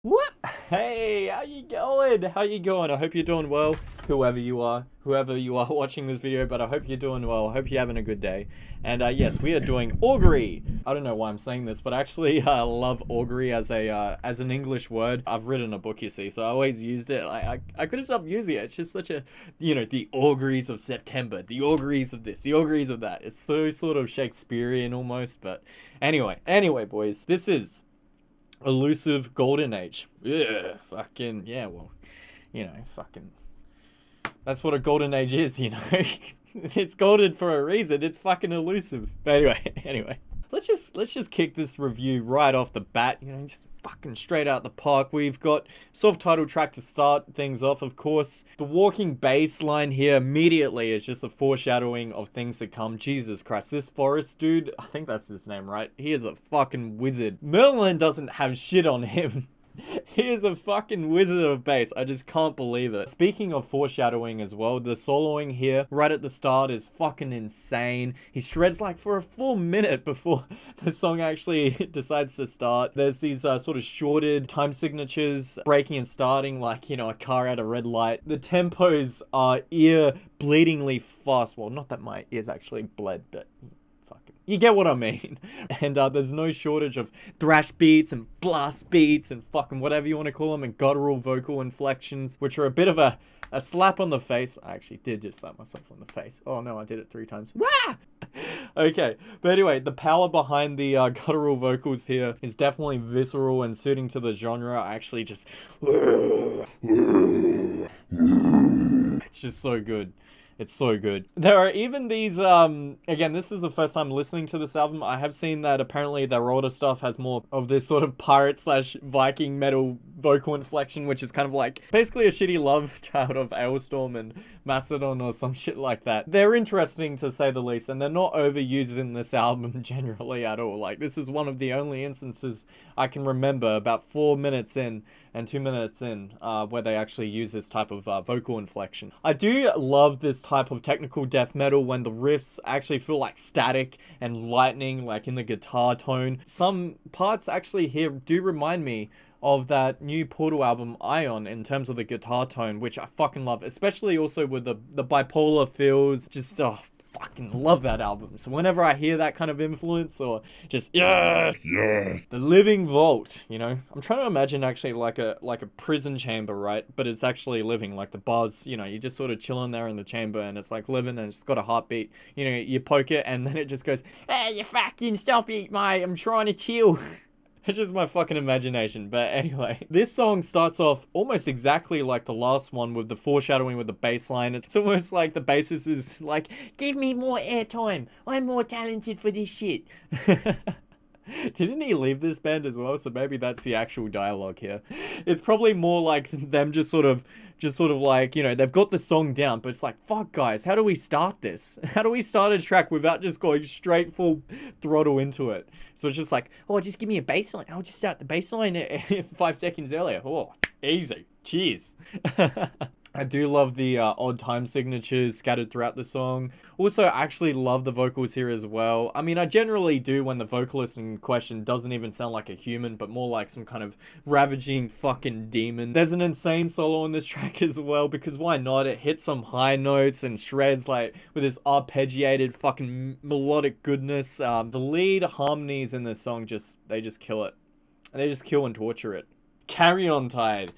What? Hey, how you going? How you going? I hope you're doing well, whoever you are watching this video, but I hope you're doing well. I hope you're having a good day. And yes, we are doing Augury. I don't know why I'm saying this, but I actually love Augury as a as an English word. I've written a book, you see, so I always used it. I couldn't stop using it. It's just such a, the auguries of September, the auguries of this, the auguries of that. It's so sort of Shakespearean almost, but anyway, boys, this is Illusive Golden Age. Yeah, fucking, yeah, well, fucking, that's what a golden age is, It's golden for a reason. It's fucking elusive. But anyway, let's just kick this review right off the bat, just fucking straight out the park. We've got self-titled track to start things off, of course. The walking bass line here immediately is just a foreshadowing of things to come. Jesus Christ, this Forest dude, I think that's his name, right? He is a fucking wizard. Merlin doesn't have shit on him. He is a fucking wizard of bass. I just can't believe it. Speaking of foreshadowing as well, the soloing here right at the start is fucking insane. He shreds like for a full minute before the song actually decides to start. There's these sort of shorted time signatures breaking and starting like, a car at a red light. The tempos are ear bleedingly fast. Well, not that my ears actually bled, but you get what I mean. And there's no shortage of thrash beats and blast beats and fucking whatever you want to call them, and guttural vocal inflections, which are a bit of a slap on the face. I actually did just slap myself on the face. Oh no, I did it 3 times. Wah! Okay, but anyway, the power behind the guttural vocals here is definitely visceral and suiting to the genre. I actually just... It's just so good. It's so good. There are even these, again, this is the first time listening to this album. I have seen that apparently their older stuff has more of this sort of pirate slash Viking metal vocal inflection, which is kind of like basically a shitty love child of Ailstorm and Mastodon or some shit like that. They're interesting to say the least, and they're not overused in this album generally at all. Like, this is one of the only instances I can remember about 4 minutes in and 2 minutes in where they actually use this type of vocal inflection. I do love this type of technical death metal when the riffs actually feel like static and lightning, like in the guitar tone. Some parts actually here do remind me of that new Portal album Ion in terms of the guitar tone, which I fucking love, especially also with the bipolar feels. Just fucking love that album. So whenever I hear that kind of influence, or just yes, the living vault, I'm trying to imagine actually like a prison chamber, right? But it's actually living, like the bars, you just sort of chilling there in the chamber and it's like living and it's got a heartbeat. You poke it and then it just goes, hey, you fucking stop it, mate, I'm trying to chill. It's just my fucking imagination. But anyway, this song starts off almost exactly like the last one with the foreshadowing with the bass line. It's almost like the bassist is like, give me more airtime. I'm more talented for this shit. Didn't he leave this band as well? So maybe that's the actual dialogue here. It's probably more like them just sort of like, they've got the song down, but it's like, fuck guys, how do we start this? How do we start a track without just going straight full throttle into it? So it's just like, oh, just give me a bass line. I'll just start the bass line 5 seconds earlier. Oh, easy. Cheers. I do love the odd time signatures scattered throughout the song. Also, I actually love the vocals here as well. I mean, I generally do when the vocalist in question doesn't even sound like a human, but more like some kind of ravaging fucking demon. There's an insane solo on this track as well, because why not? It hits some high notes and shreds like with this arpeggiated fucking melodic goodness. The lead harmonies in this song they just kill it. And they just kill and torture it. Carry on tide,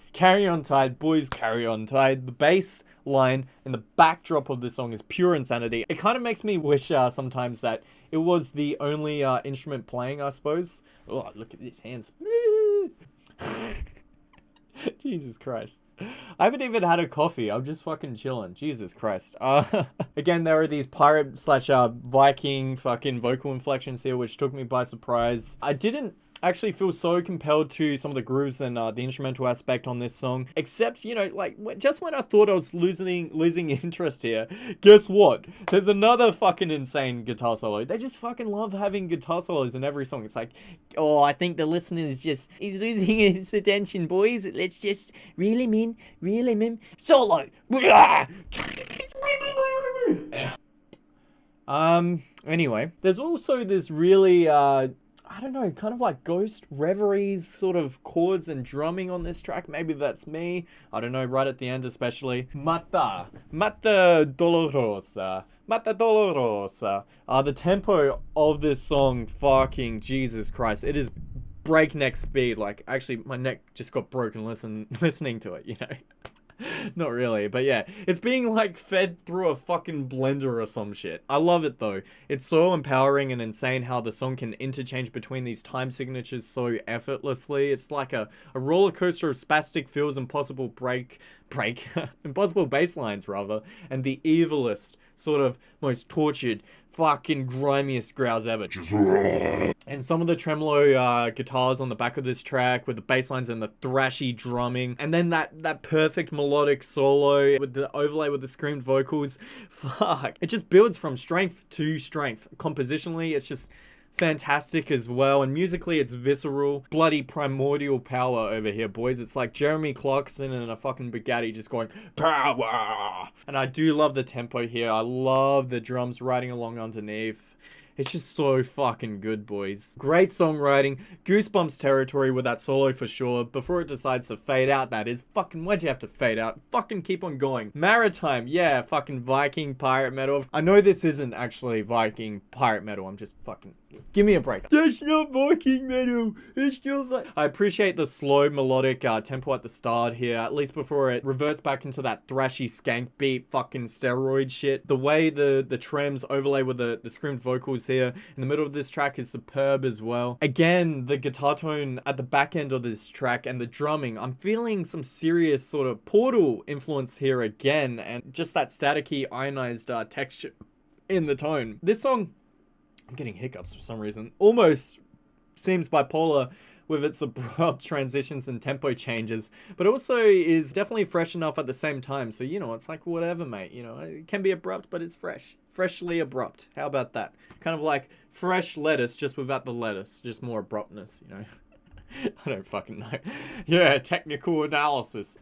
boys, carry on tide. The bass line and the backdrop of this song is pure insanity. It kind of makes me wish sometimes that it was the only instrument playing, I suppose. Oh, look at these hands. Jesus Christ. I haven't even had a coffee. I'm just fucking chilling. Jesus Christ. Again, there are these pirate slash Viking fucking vocal inflections here, which took me by surprise. I didn't actually feel so compelled to some of the grooves and the instrumental aspect on this song, except just when I thought I was losing interest here, guess what, there's another fucking insane guitar solo. They just fucking love having guitar solos in every song. It's like, oh, I think the listener he's losing his attention, boys, let's just reel him in, solo. Anyway, there's also this really I don't know, kind of like ghost reveries sort of chords and drumming on this track. Maybe that's me. I don't know, right at the end especially. Mata Dolorosa. Mata Dolorosa. The tempo of this song, fucking Jesus Christ. It is breakneck speed. Like, actually, my neck just got broken listening to it, you know? Not really, but yeah, it's being like fed through a fucking blender or some shit. I love it though. It's so empowering and insane how the song can interchange between these time signatures so effortlessly. It's like a roller coaster of spastic feels, impossible impossible bass lines rather, and the evilest, sort of most tortured, fucking grimiest growls ever. And some of the tremolo guitars on the back of this track with the bass lines and the thrashy drumming, and then that perfect melodic solo with the overlay with the screamed vocals. Fuck, it just builds from strength to strength. Compositionally, it's just fantastic as well, and musically it's visceral, bloody primordial power over here, boys. It's like Jeremy Clarkson in a fucking Bugatti just going power. And I do love the tempo here. I love the drums riding along underneath. It's just so fucking good, boys. Great songwriting, goosebumps territory with that solo for sure. Before it decides to fade out, that is. Fucking, why'd you have to fade out? Fucking keep on going. Maritime, yeah, fucking Viking pirate metal. I know this isn't actually Viking pirate metal. I'm just fucking, give me a break. That's not Viking metal. It's not I appreciate the slow melodic tempo at the start here, at least before it reverts back into that thrashy skank beat fucking steroid shit. The way the trems overlay with the screamed vocals here in the middle of this track is superb as well. Again, the guitar tone at the back end of this track and the drumming, I'm feeling some serious sort of Portal influence here again, and just that staticky ionized texture in the tone. This song, I'm getting hiccups for some reason, almost seems bipolar with its abrupt transitions and tempo changes, but also is definitely fresh enough at the same time. So, you know, it's like whatever, mate. You know, it can be abrupt, but it's fresh. Freshly abrupt. How about that? Kind of like fresh lettuce, just without the lettuce. Just more abruptness, you know? I don't fucking know. Yeah, technical analysis.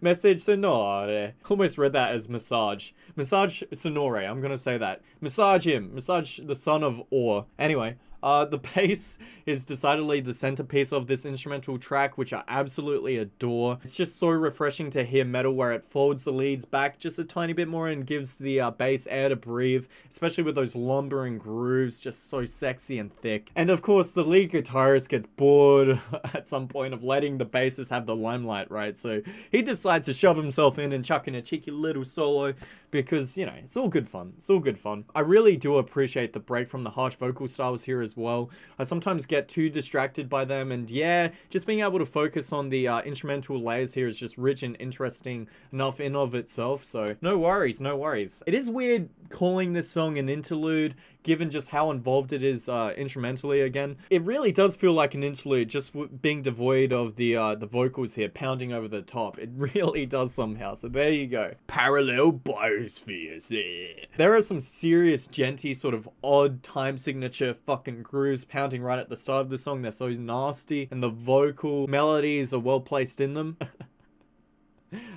Message sonore. Almost read that as massage. Massage sonore. I'm gonna say that. Massage him. Massage the son of Or. Anyway. The bass is decidedly the centerpiece of this instrumental track, which I absolutely adore. It's just so refreshing to hear metal where it folds the leads back just a tiny bit more and gives the bass air to breathe, especially with those lumbering grooves, just so sexy and thick. And of course, the lead guitarist gets bored at some point of letting the bassist have the limelight, right? So he decides to shove himself in and chuck in a cheeky little solo because, you know, it's all good fun. It's all good fun. I really do appreciate the break from the harsh vocal styles here as well. I sometimes get too distracted by them, and yeah, just being able to focus on the instrumental layers here is just rich and interesting enough in of itself, so no worries, no worries. It is weird calling this song an interlude, given just how involved it is instrumentally again. It really does feel like an interlude, just being devoid of the vocals here, pounding over the top. It really does somehow, so there you go. Parallel biospheres, yeah. There are some serious, genty, sort of odd time signature fucking grooves pounding right at the start of the song. They're so nasty, and the vocal melodies are well placed in them.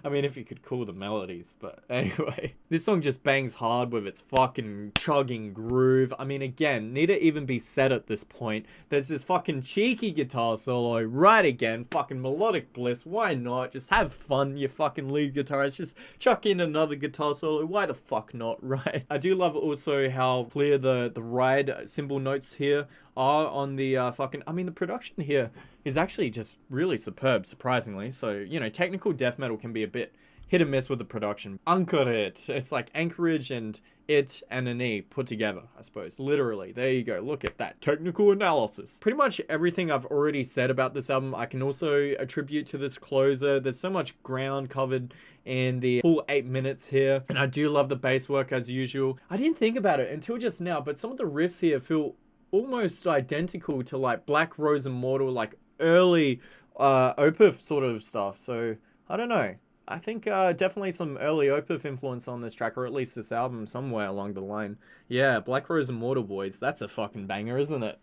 I mean, if you could call them melodies, but anyway. This song just bangs hard with its fucking chugging groove. I mean, again, need to even be said at this point. There's this fucking cheeky guitar solo right again. Fucking melodic bliss. Why not? Just have fun, you fucking lead guitarist. Just chuck in another guitar solo. Why the fuck not, right? I do love also how clear the ride cymbal notes here are on the fucking... I mean, the production here is actually just really superb, surprisingly. So, you know, technical death metal can be a bit hit and miss with the production. Anchor it. It's like Anchorage and it and an E put together, I suppose. Literally. There you go. Look at that. Technical analysis. Pretty much everything I've already said about this album, I can also attribute to this closer. There's so much ground covered in the full 8 minutes here. And I do love the bass work as usual. I didn't think about it until just now, but some of the riffs here feel almost identical to like Black Rose Immortal, like early Opeth sort of stuff. So I don't know. I think definitely some early Opeth influence on this track, or at least this album somewhere along the line. Yeah, Black Rose Immortal, boys. That's a fucking banger, isn't it?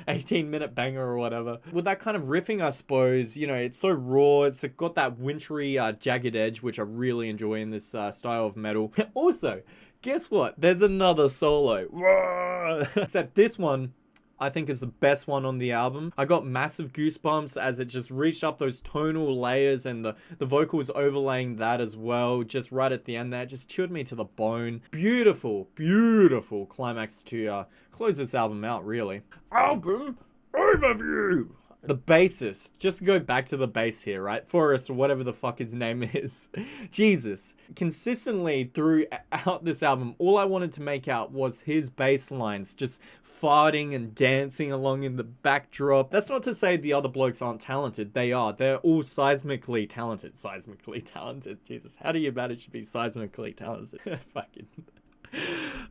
18-minute banger or whatever. With that kind of riffing, I suppose, you know, it's so raw. It's got that wintry, jagged edge, which I really enjoy in this style of metal. Also, guess what? There's another solo. Except this one I think is the best one on the album. I got massive goosebumps as it just reached up those tonal layers, and the vocals overlaying that as well, just right at the end there, just chilled me to the bone. Beautiful, beautiful climax to close this album out, really. Album overview! The bassist, just to go back to the bass here, right? Forrest, or whatever the fuck his name is. Jesus. Consistently throughout this album, all I wanted to make out was his bass lines, just farting and dancing along in the backdrop. That's not to say the other blokes aren't talented. They are. They're all seismically talented. Seismically talented. Jesus, how do you manage to be seismically talented? Fucking...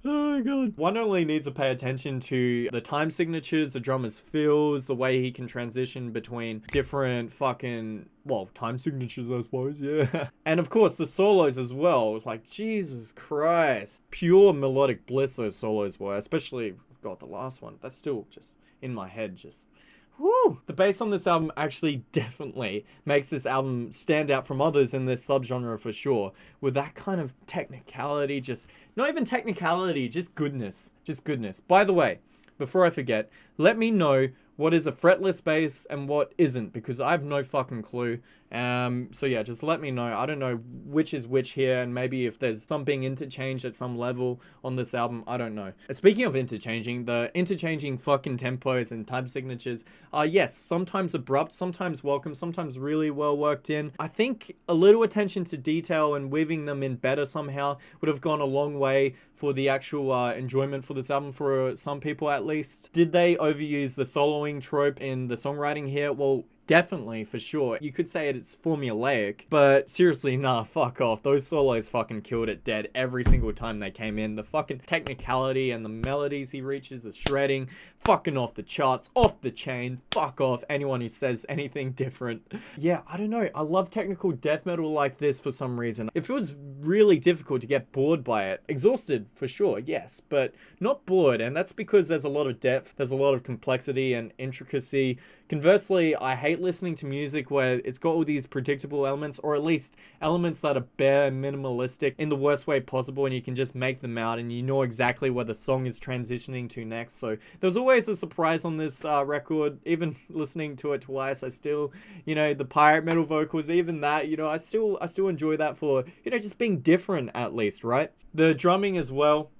Oh my god. One only needs to pay attention to the time signatures, the drummer's feels, the way he can transition between different fucking, well, time signatures, I suppose, yeah. And of course, the solos as well. Like, Jesus Christ. Pure melodic bliss those solos were, especially, God, the last one. That's still just in my head, just... Woo! The bass on this album actually definitely makes this album stand out from others in this subgenre for sure. With that kind of technicality, just... Not even technicality, just goodness. Just goodness. By the way, before I forget, let me know what is a fretless bass and what isn't, because I have no fucking clue. So yeah, just let me know. I don't know which is which here, and maybe if there's some being interchanged at some level on this album, I don't know. Speaking of interchanging, the interchanging fucking tempos and time signatures are, yes, sometimes abrupt, sometimes welcome, sometimes really well worked in. I think a little attention to detail and weaving them in better somehow would have gone a long way for the actual enjoyment for this album, for some people at least. Did they overuse the soloing trope in the songwriting here? Well, definitely, for sure. You could say it's formulaic, but seriously, nah, fuck off. Those solos fucking killed it dead every single time they came in. The fucking technicality and the melodies he reaches, the shredding, fucking off the charts, off the chain. Fuck off anyone who says anything different. Yeah, I don't know. I love technical death metal like this for some reason. It feels really difficult to get bored by it. Exhausted, for sure, yes, but not bored, and that's because there's a lot of depth, there's a lot of complexity and intricacy. Conversely, I hate listening to music where it's got all these predictable elements, or at least elements that are bare minimalistic in the worst way possible, and you can just make them out and you know exactly where the song is transitioning to next. So there's always a surprise on this record. Even listening to it twice, I still, you know, the pirate metal vocals, even that, you know, I still enjoy that for, you know, just being different at least, right? The drumming as well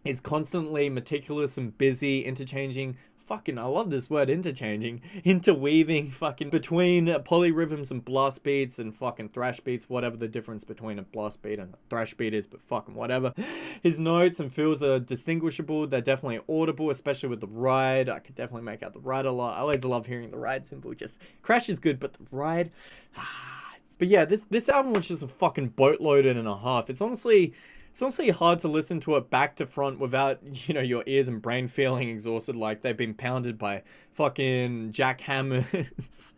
is constantly meticulous and busy, interchanging. Fucking, I love this word, interchanging, interweaving fucking between polyrhythms and blast beats and fucking thrash beats, whatever the difference between a blast beat and a thrash beat is, but fucking whatever. His notes and feels are distinguishable. They're definitely audible, especially with the ride. I could definitely make out the ride a lot. I always love hearing the ride symbol. Just, Crash is good, but the ride... But yeah, this album was just a fucking boatload and a half. It's honestly hard to listen to it back to front without, you know, your ears and brain feeling exhausted like they've been pounded by fucking jackhammers.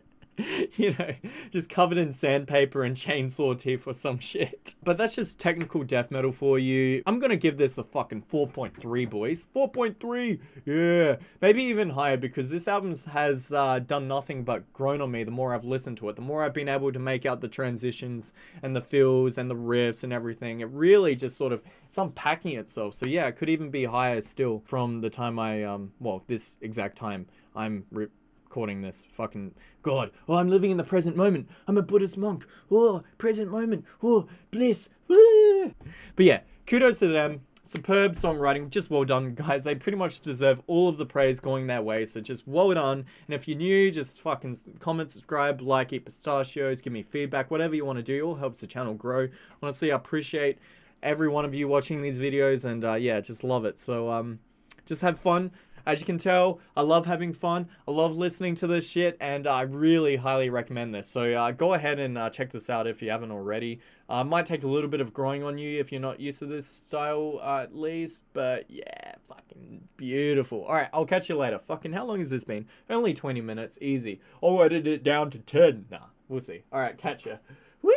You know, just covered in sandpaper and chainsaw teeth or some shit. But that's just technical death metal for you. I'm gonna give this a fucking 4.3, boys. 4.3! Yeah! Maybe even higher, because this album has done nothing but grown on me the more I've listened to it. The more I've been able to make out the transitions and the fills and the riffs and everything. It really just sort of, it's unpacking itself. So yeah, it could even be higher still from the time I, well, this exact time I'm recording this. Fucking God. Oh, I'm living in the present moment. I'm a Buddhist monk. Oh, present moment. Oh, bliss. Woo. But yeah, kudos to them. Superb songwriting. Just well done, guys. They pretty much deserve all of the praise going their way. So just well done. And if you're new, just fucking comment, subscribe, like, eat pistachios, give me feedback, whatever you want to do. It all helps the channel grow. Honestly, I appreciate every one of you watching these videos, and yeah, just love it. So just have fun. As you can tell, I love having fun. I love listening to this shit, and I really highly recommend this. So go ahead and check this out if you haven't already. Might take a little bit of growing on you if you're not used to this style at least, but yeah, fucking beautiful. Alright, I'll catch you later. Fucking, how long has this been? Only 20 minutes, easy. I'll edit it down to 10. Nah, we'll see. Alright, catch ya. Woo!